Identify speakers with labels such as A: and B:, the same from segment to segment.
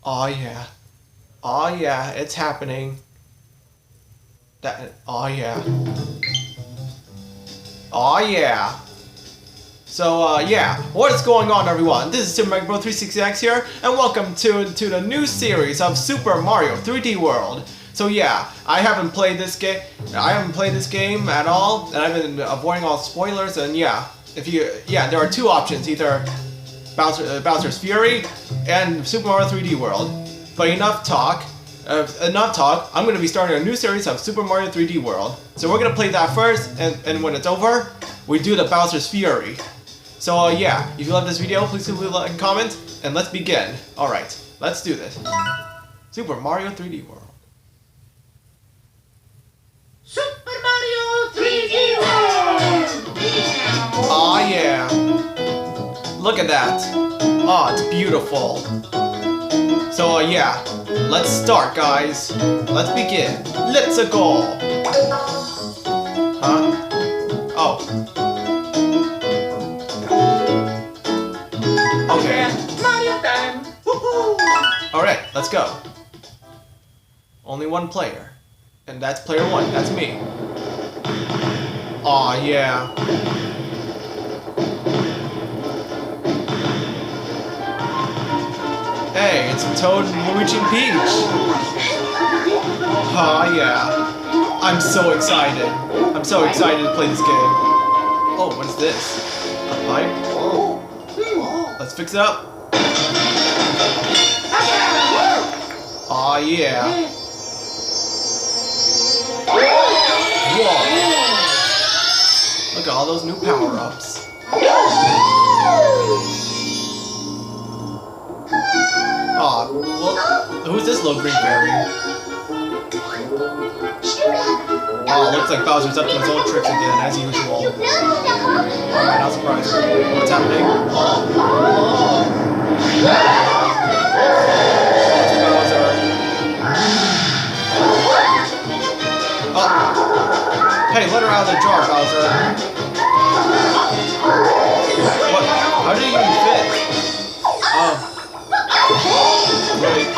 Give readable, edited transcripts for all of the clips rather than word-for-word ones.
A: Oh yeah. Oh yeah, it's happening. Oh yeah. Oh yeah. So yeah, what is going on everyone? This is Super Mario Bro 360X here, and welcome to the new series of Super Mario 3D World. So yeah, I haven't played this game. At all, and I've been avoiding all spoilers. And yeah, there are two options: either Bowser's Fury and Super Mario 3D World. But enough talk. I'm going to be starting a new series of Super Mario 3D World. So we're going to play that first, and when it's over, we do the Bowser's Fury. So yeah, if you love this video, please leave a like and comment, and let's begin. Alright, let's do this. Super Mario 3D World.
B: Super Mario 3D World!
A: Aw yeah. Look at that. Oh, it's beautiful. So yeah, let's start guys. Let's begin. Let's go. Huh? Oh. Okay.
B: Mario time! Woohoo!
A: Alright, let's go. Only one player. And that's player one. That's me. Aw yeah. Hey, it's Toad, Luigi, and Peach! Aw, yeah. I'm so excited. I'm so excited to play this game. Oh, what is this? A pipe? Let's fix it up. Aw, yeah. Whoa! Look at all those new power-ups. Aw, well, who's this little green fairy? Oh, looks like Bowser's up to his old tricks again, as usual. Alright, not surprised. What's happening? Oh. It's Bowser. Oh. Hey, let her out of the jar, Bowser. What? How did you even fit? Oh. Wait.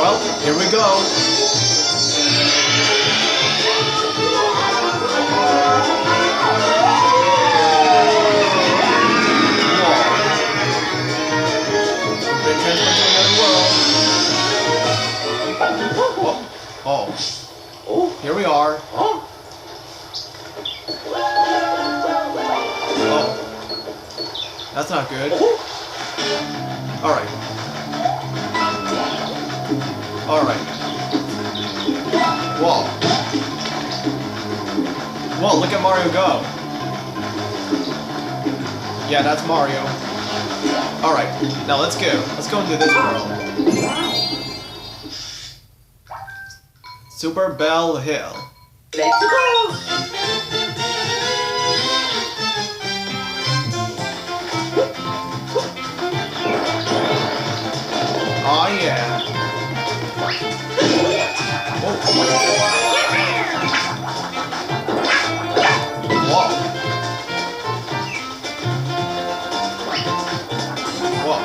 A: Well, here we go. Been transferred to another world. Oh. Oh. Here we are. Oh. That's not good. Alright. Alright. Whoa. Whoa, look at Mario go. Yeah, that's Mario. Alright, now let's go. Let's go into this world. Super Belle Hill.
B: Let's go!
A: Oh yeah. Whoa. Whoa. Whoa.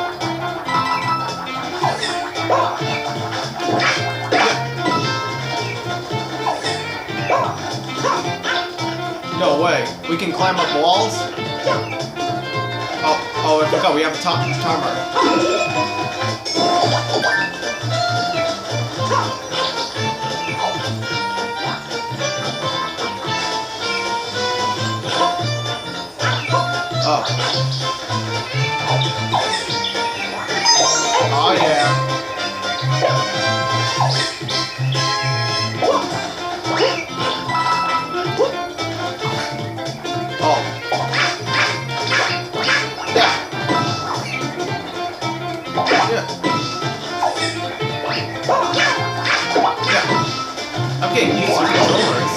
A: No way. We can climb up walls? Oh, I forgot. We have a timer. Oh. Oh yeah. Oh. Yeah. Yeah. Yeah. I'm getting used to controllers.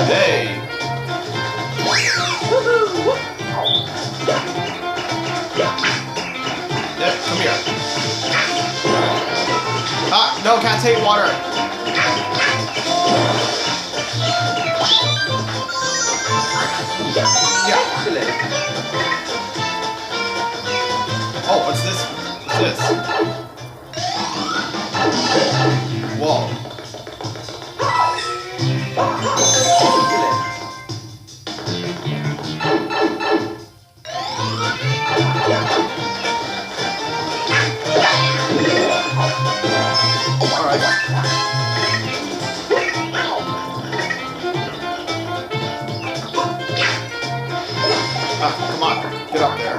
A: Hey. Yep, come here. Ah, no, cats hate water. Yeah.
B: Excellent.
A: Oh, what's this? What's this? Whoa. Alright. Come on, get up there.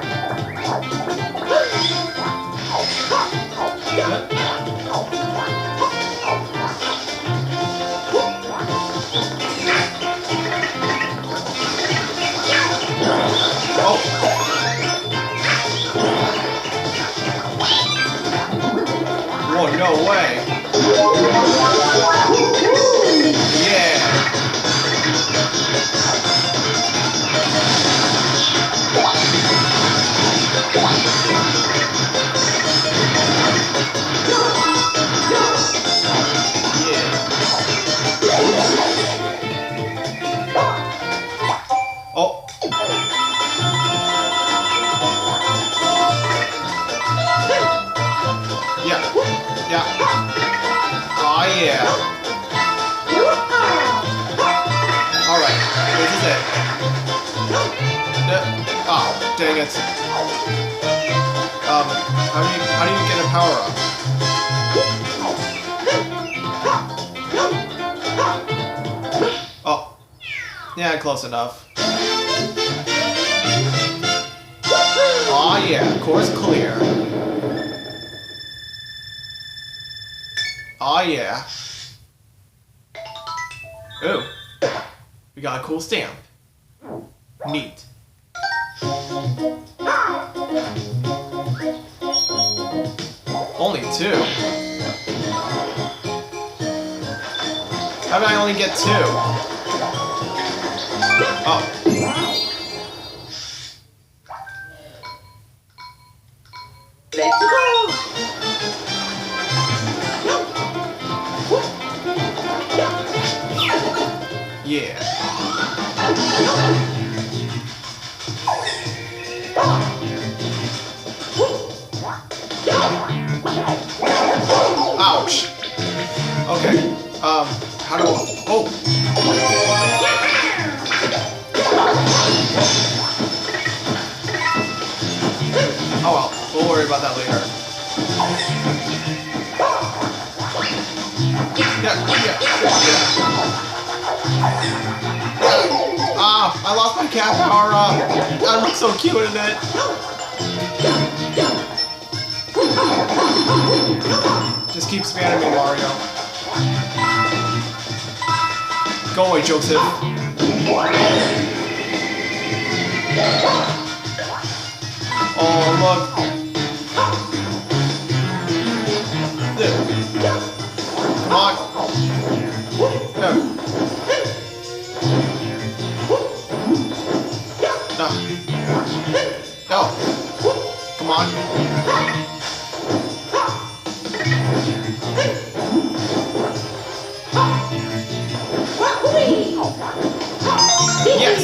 A: Oh. Whoa, no way. Yeah. Oh. Yeah. Yeah. Oh yeah. Alright, this is it. Oh, dang it. How do you get a power up? Oh. Yeah, close enough. Aw yeah, course clear. Aw yeah. Ooh. We got a cool stamp. Neat. Only 2. How did I only get 2? Oh.
B: Let's go.
A: Yeah. Ouch. Okay. How do I... Oh. Oh well, we'll worry about that later. Yeah. I lost my cat power up. I look so cute in it. Just keep spamming me, Mario. Go away, Joseph. Oh, look. Come on. No. No. Come on. Yes.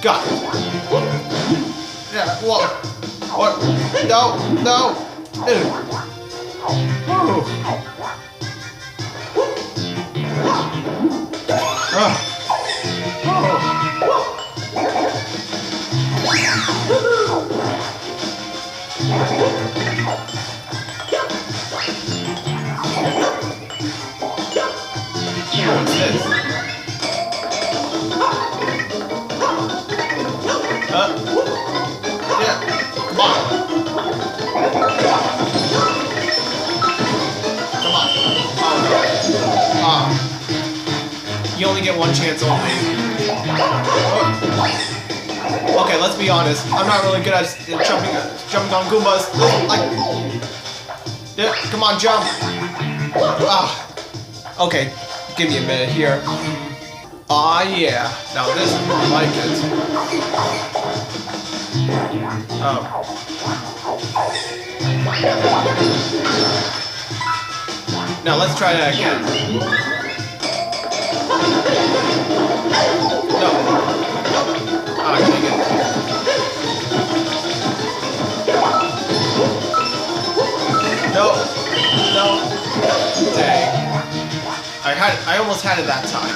A: Got it. Yeah. Whoa. What? No. No. Ooh. What's this? Yeah. Come on. Come on. Oh. You only get one chance only. Okay, let's be honest. I'm not really good at jumping on Goombas. Like, yeah, come on, jump. Okay, give me a minute here. Yeah. Now this, I like it. Now let's try that again. No. Ah, dang it. No. No. Dang. I almost had it that time.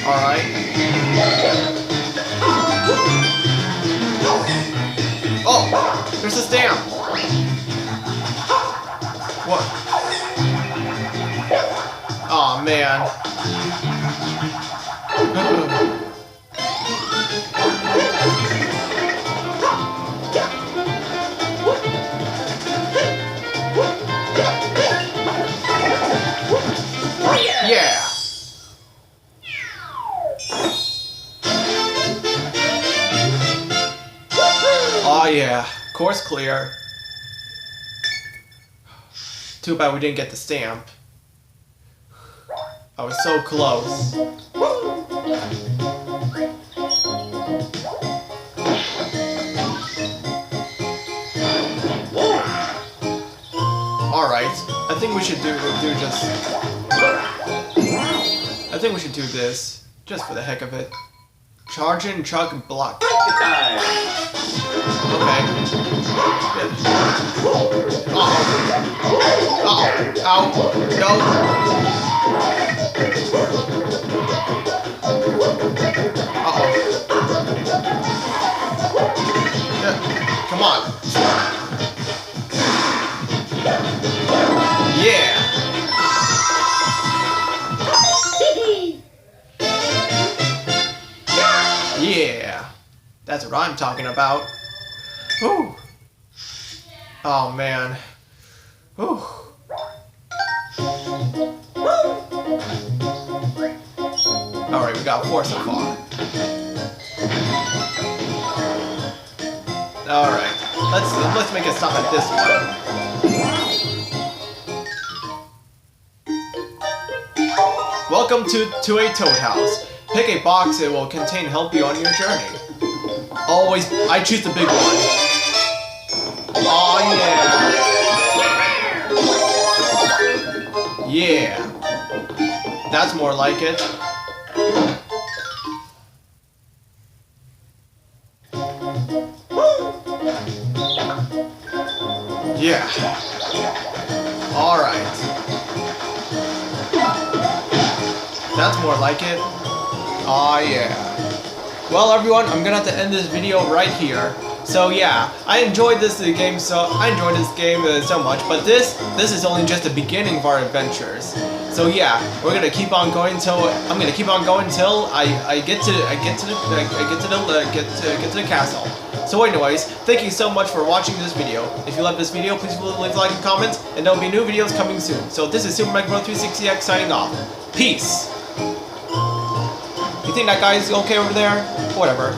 A: Alright. Oh! There's a stamp! What? Aw, man. Yeah! Oh yeah, course clear. Too bad we didn't get the stamp. I was so close. Alright, I think we should do this just for the heck of it. Charge and chug block. Okay. Uh-oh. Uh-oh. Ow. No. Uh-oh. Yeah. Come on. Yeah. Yeah. That's what I'm talking about. Whew. Oh man. Whew. Alright, we got 4 so far. Alright. Let's make a stop at this one. Welcome to a toad house. Pick a box, it will contain help you on your journey. Always, I choose the big one. Oh yeah. Yeah. That's more like it. Yeah. Alright. That's more like it. Aw, yeah. Well, everyone, I'm gonna have to end this video right here. So yeah, I enjoyed this game so much, but this is only just the beginning of our adventures. So yeah, we're gonna keep on going till I'm gonna keep on going till I get to the castle. So anyways, thank you so much for watching this video. If you love this video, please leave a like and comment, and there'll be new videos coming soon. So this is Super Micro 360X signing off. Peace. You think that guy's okay over there? Whatever.